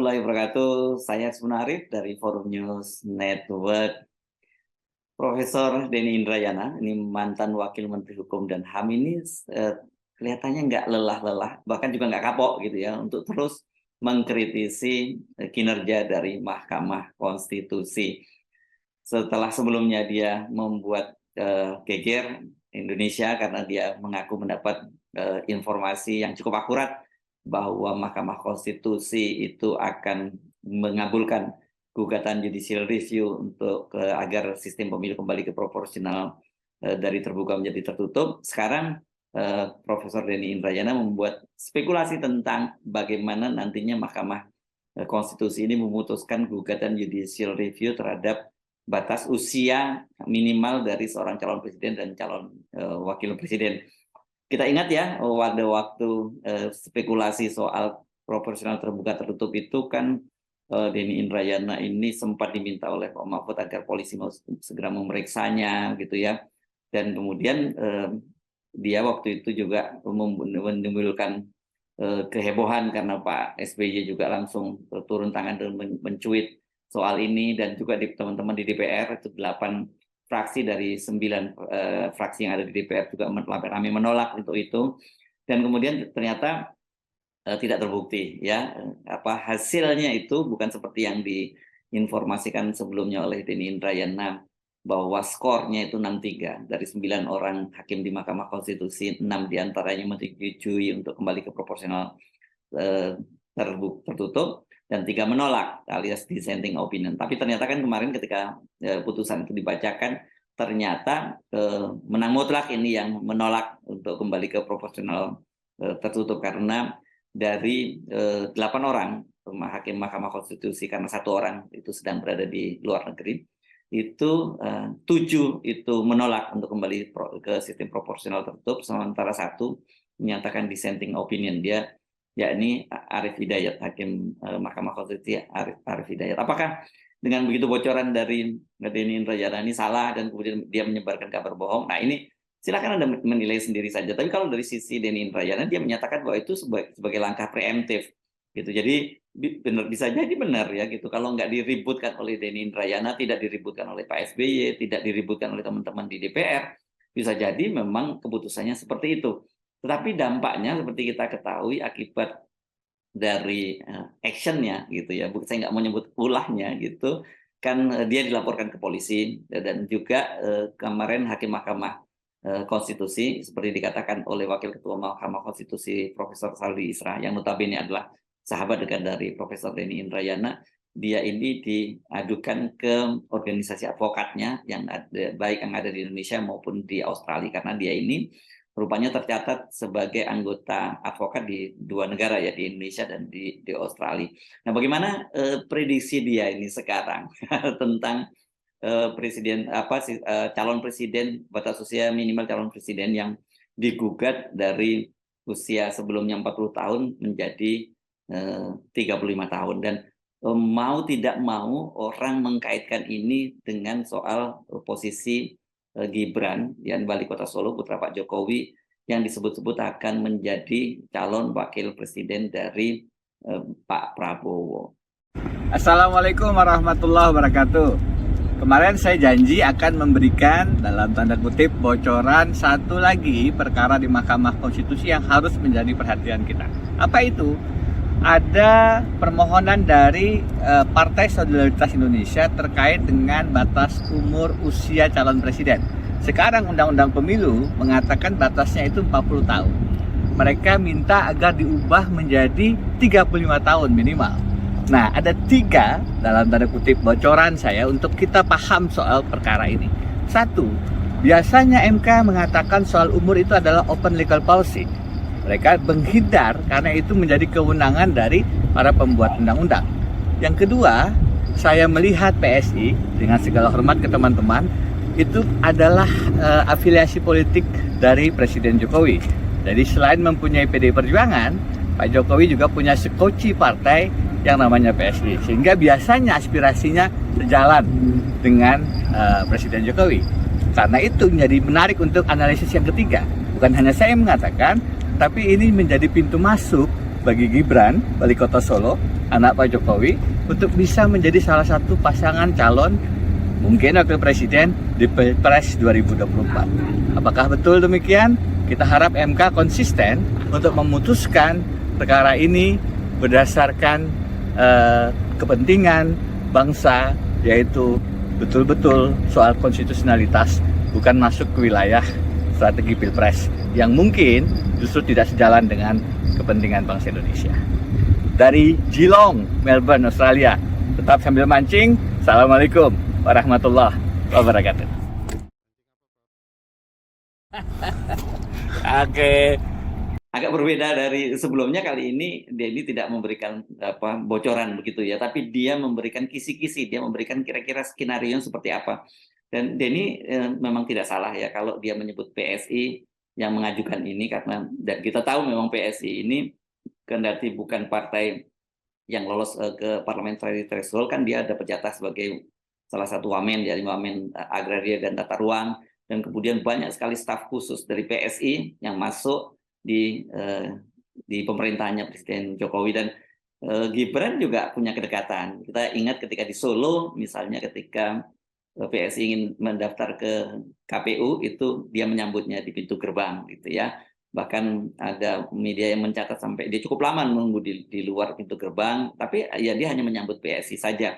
warahmatullahi wabarakatuh. Saya Arif dari Forum News Network. Profesor Denny Indrayana, ini mantan Wakil Menteri Hukum dan HAM ini kelihatannya nggak lelah-lelah, bahkan juga nggak kapok gitu ya, untuk terus mengkritisi kinerja dari Mahkamah Konstitusi. Setelah sebelumnya dia membuat geger Indonesia karena dia mengaku mendapat informasi yang cukup akurat bahwa Mahkamah Konstitusi itu akan mengabulkan gugatan judicial review untuk agar sistem pemilu kembali ke proporsional dari terbuka menjadi tertutup. Sekarang Profesor Denny Indrayana membuat spekulasi tentang bagaimana nantinya Mahkamah Konstitusi ini memutuskan gugatan judicial review terhadap batas usia minimal dari seorang calon presiden dan calon wakil presiden. Kita ingat ya, pada waktu spekulasi soal proporsional terbuka tertutup itu kan Denny Indrayana ini sempat diminta oleh Pak Mahfud agar polisi mau segera memeriksanya gitu ya, dan kemudian dia waktu itu juga menimbulkan kehebohan karena Pak SBY juga langsung turun tangan dan mencuit soal ini, dan juga di teman-teman di DPR itu 8 fraksi dari 9 fraksi yang ada di DPR juga ramai menolak untuk itu, dan kemudian ternyata tidak terbukti ya, hasilnya itu bukan seperti yang diinformasikan sebelumnya oleh Denny Indrayana bahwa skornya itu 6-3 dari 9 orang hakim di Mahkamah Konstitusi, 6 diantaranya menyetujui untuk kembali ke proporsional tertutup dan 3 menolak alias dissenting opinion. Tapi ternyata kan kemarin ketika putusan itu dibacakan, ternyata menang mutlak ini yang menolak untuk kembali ke proporsional tertutup, karena dari 8 orang hakim Mahkamah Konstitusi, karena 1 orang itu sedang berada di luar negeri, itu 7 itu menolak untuk kembali ke sistem proporsional tertutup, sementara 1 menyatakan dissenting opinion, dia yakni Arief Hidayat, hakim Mahkamah Konstitusi Arief Hidayat. Apakah dengan begitu bocoran dari Denny Indrayana ini salah dan kemudian dia menyebarkan kabar bohong? Nah, ini silakan Anda menilai sendiri saja. Tapi kalau dari sisi Denny Indrayana, dia menyatakan bahwa itu sebagai langkah preemptif gitu. Jadi bisa jadi benar ya gitu. Kalau nggak diributkan oleh Denny Indrayana, tidak diributkan oleh Pak SBY, tidak diributkan oleh teman-teman di DPR, bisa jadi memang keputusannya seperti itu. Tetapi dampaknya seperti kita ketahui akibat dari actionnya gitu ya, saya nggak mau nyebut ulahnya gitu kan, dia dilaporkan ke polisi, dan juga kemarin hakim Mahkamah Konstitusi seperti dikatakan oleh Wakil Ketua Mahkamah Konstitusi Profesor Saldi Isra yang notabene adalah sahabat dekat dari Profesor Denny Indrayana, dia ini diadukan ke organisasi advokatnya yang ada, baik yang ada di Indonesia maupun di Australia, karena dia ini rupanya tercatat sebagai anggota advokat di 2 negara ya, di Indonesia dan di Australia. Nah, bagaimana prediksi dia ini sekarang tentang calon presiden, batas usia minimal calon presiden yang digugat dari usia sebelumnya 40 tahun menjadi 35 tahun, dan mau tidak mau orang mengkaitkan ini dengan soal posisi Gibran yang Wali Kota Solo, putra Pak Jokowi, yang disebut-sebut akan menjadi calon wakil presiden dari Pak Prabowo. Assalamualaikum warahmatullahi wabarakatuh. Kemarin saya janji akan memberikan dalam tanda kutip bocoran satu lagi perkara di Mahkamah Konstitusi yang harus menjadi perhatian kita. Apa itu? Ada permohonan dari Partai Solidaritas Indonesia terkait dengan batas umur usia calon presiden. Sekarang Undang-Undang Pemilu mengatakan batasnya itu 40 tahun. Mereka minta agar diubah menjadi 35 tahun minimal. Nah, ada 3 dalam tanda kutip bocoran saya untuk kita paham soal perkara ini. 1, biasanya MK mengatakan soal umur itu adalah open legal policy. Mereka menghindar karena itu menjadi kewenangan dari para pembuat undang-undang. Yang kedua, saya melihat PSI dengan segala hormat ke teman-teman, itu adalah afiliasi politik dari Presiden Jokowi. Jadi selain mempunyai PDI Perjuangan, Pak Jokowi juga punya sekoci partai yang namanya PSI. Sehingga biasanya aspirasinya sejalan dengan Presiden Jokowi. Karena itu menjadi menarik untuk analisis yang ketiga. Bukan hanya saya mengatakan, tapi ini menjadi pintu masuk bagi Gibran, Wali Kota Solo, anak Pak Jokowi, untuk bisa menjadi salah satu pasangan calon mungkin wakil presiden di Pilpres 2024. Apakah betul demikian? Kita harap MK konsisten untuk memutuskan perkara ini berdasarkan kepentingan bangsa, yaitu betul-betul soal konstitusionalitas, bukan masuk ke wilayah strategi Pilpres yang mungkin justru tidak sejalan dengan kepentingan bangsa Indonesia. Dari Geelong, Melbourne, Australia. Tetap sambil mancing. Assalamualaikum warahmatullahi wabarakatuh. Oke. Agak berbeda dari sebelumnya, kali ini Denny tidak memberikan bocoran begitu ya, tapi dia memberikan kisi-kisi, dia memberikan kira-kira skenario seperti apa. Dan Denny memang tidak salah ya kalau dia menyebut PSI yang mengajukan ini, karena dan kita tahu memang PSI ini kendati bukan partai yang lolos ke parliamentary threshold, kan dia dapat jatah sebagai salah satu wamen dari wamen agraria dan tata ruang, dan kemudian banyak sekali staf khusus dari PSI yang masuk di pemerintahannya Presiden Jokowi. Dan Gibran juga punya kedekatan. Kita ingat ketika di Solo misalnya, ketika PSI ingin mendaftar ke KPU, itu dia menyambutnya di pintu gerbang gitu ya. Bahkan ada media yang mencatat sampai dia cukup lama menunggu di luar pintu gerbang, tapi ya dia hanya menyambut PSI saja.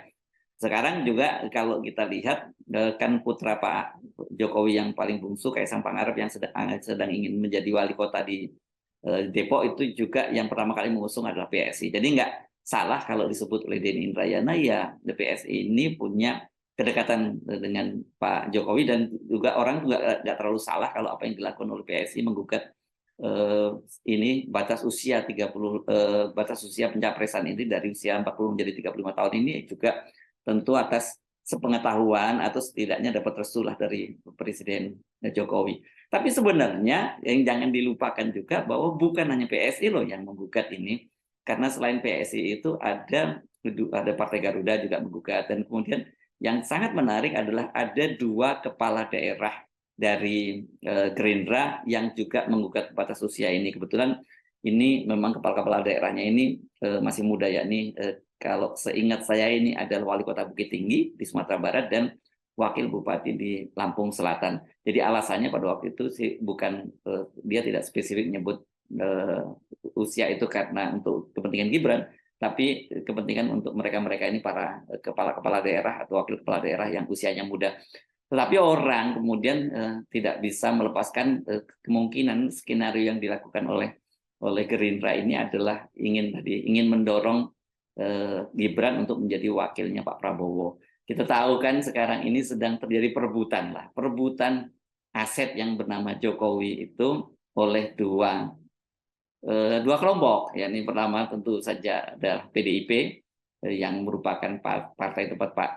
Sekarang juga kalau kita lihat kan putra Pak Jokowi yang paling bungsu, Kaisang Pangarep, yang sedang ingin menjadi wali kota di Depok, itu juga yang pertama kali mengusung adalah PSI. Jadi nggak salah kalau disebut oleh Denny Indrayana, ya PSI ini punya kedekatan dengan Pak Jokowi, dan juga orang juga nggak terlalu salah kalau apa yang dilakukan oleh PSI menggugat ini batas usia 30 batas usia pencapresan ini dari usia 40 menjadi 35 tahun ini, juga tentu atas sepengetahuan atau setidaknya dapat restu dari Presiden Jokowi. Tapi sebenarnya yang jangan dilupakan juga bahwa bukan hanya PSI loh yang menggugat ini, karena selain PSI itu ada Partai Garuda juga menggugat, dan kemudian yang sangat menarik adalah ada 2 kepala daerah dari Gerindra yang juga menggugat batas usia ini. Kebetulan ini memang kepala-kepala daerahnya ini masih muda, yakni kalau seingat saya ini adalah wali kota Bukit Tinggi di Sumatera Barat dan wakil bupati di Lampung Selatan. Jadi alasannya pada waktu itu sih bukan dia tidak spesifik menyebut usia itu karena untuk kepentingan Gibran, tapi kepentingan untuk mereka-mereka ini para kepala-kepala daerah atau wakil kepala daerah yang usianya muda. Tetapi orang kemudian tidak bisa melepaskan kemungkinan skenario yang dilakukan oleh Gerindra ini adalah ingin mendorong Gibran untuk menjadi wakilnya Pak Prabowo. Kita tahu kan sekarang ini sedang terjadi perebutan aset yang bernama Jokowi itu oleh dua kelompok. Yang pertama tentu saja adalah PDIP yang merupakan partai tempat Pak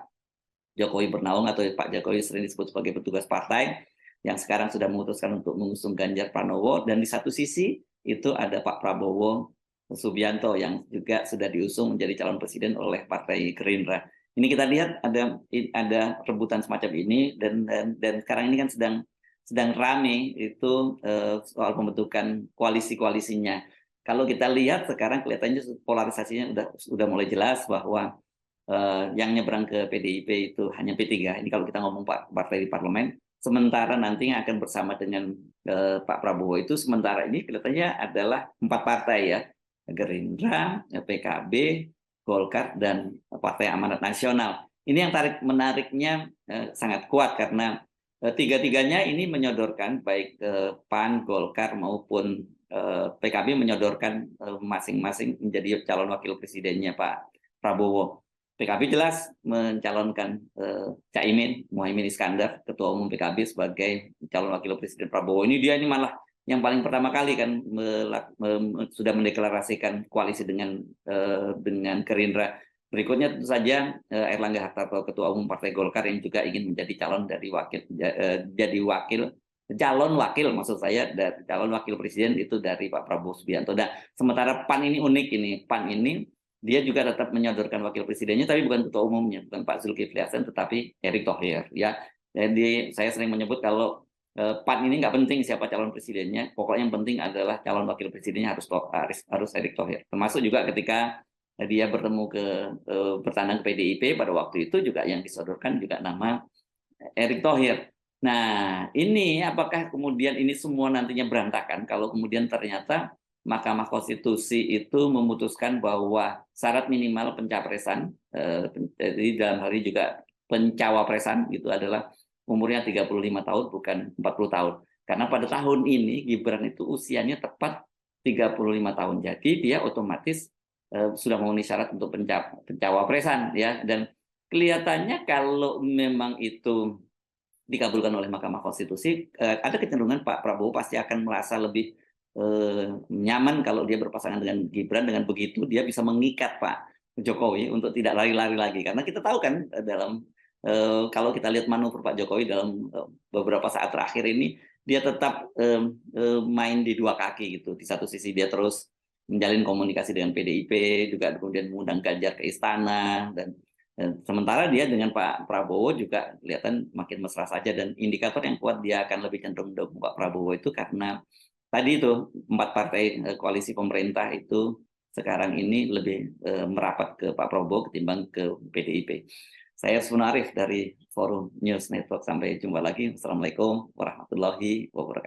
Jokowi bernaung, atau Pak Jokowi sering disebut sebagai petugas partai, yang sekarang sudah memutuskan untuk mengusung Ganjar Pranowo. Dan di satu sisi itu ada Pak Prabowo Subianto yang juga sudah diusung menjadi calon presiden oleh Partai Gerindra. Ini kita lihat ada rebutan semacam ini, dan sekarang ini kan sedang rame itu soal pembentukan koalisi-koalisinya. Kalau kita lihat sekarang kelihatannya polarisasinya sudah mulai jelas bahwa yang nyebrang ke PDIP itu hanya P3. Ini kalau kita ngomong partai di parlemen. Sementara nanti yang akan bersama dengan Pak Prabowo itu sementara ini kelihatannya adalah 4 partai ya. Gerindra, PKB, Golkar, dan Partai Amanat Nasional. Ini yang menariknya sangat kuat, karena tiga-tiganya ini menyodorkan, baik PAN, Golkar maupun PKB menyodorkan masing-masing menjadi calon wakil presidennya Pak Prabowo. PKB jelas mencalonkan Caimin, Muhaimin Iskandar, Ketua Umum PKB, sebagai calon wakil presiden Prabowo. Ini malah yang paling pertama kali kan sudah mendeklarasikan koalisi dengan Gerindra. Berikutnya tentu saja Erlangga Hartarto, Ketua Umum Partai Golkar, yang juga ingin menjadi calon calon wakil presiden itu dari Pak Prabowo Subianto. Nah, sementara PAN ini unik ini. PAN ini dia juga tetap menyodorkan wakil presidennya, tapi bukan ketua umumnya, bukan Pak Zulkifli Hasan, tetapi Erick Thohir. Ya, jadi saya sering menyebut kalau PAN ini nggak penting siapa calon presidennya, pokoknya yang penting adalah calon wakil presidennya harus Erick Thohir. Termasuk juga ketika dia bertemu bertandang ke PDIP pada waktu itu juga yang disodorkan juga nama Erick Thohir. Nah, ini apakah kemudian ini semua nantinya berantakan kalau kemudian ternyata Mahkamah Konstitusi itu memutuskan bahwa syarat minimal pencapresan, jadi dalam hal ini juga pencawapresan itu adalah umurnya 35 tahun bukan 40 tahun. Karena pada tahun ini Gibran itu usianya tepat 35 tahun. Jadi dia otomatis sudah memenuhi syarat untuk pencawapresan ya, dan kelihatannya kalau memang itu dikabulkan oleh Mahkamah Konstitusi, ada kecenderungan Pak Prabowo pasti akan merasa lebih nyaman kalau dia berpasangan dengan Gibran. Dengan begitu dia bisa mengikat Pak Jokowi untuk tidak lari-lari lagi. Karena kita tahu kan dalam kalau kita lihat manuver Pak Jokowi dalam beberapa saat terakhir ini, dia tetap main di dua kaki gitu. Di satu sisi dia terus menjalin komunikasi dengan PDIP, juga kemudian mengundang Ganjar ke istana, dan sementara dia dengan Pak Prabowo juga kelihatan makin mesra saja, dan indikator yang kuat dia akan lebih cenderung mendukung Pak Prabowo itu karena tadi itu 4 partai koalisi pemerintah itu sekarang ini lebih merapat ke Pak Prabowo ketimbang ke PDIP. Saya Sunarif dari Forum News Network. Sampai jumpa lagi. Assalamualaikum warahmatullahi wabarakatuh.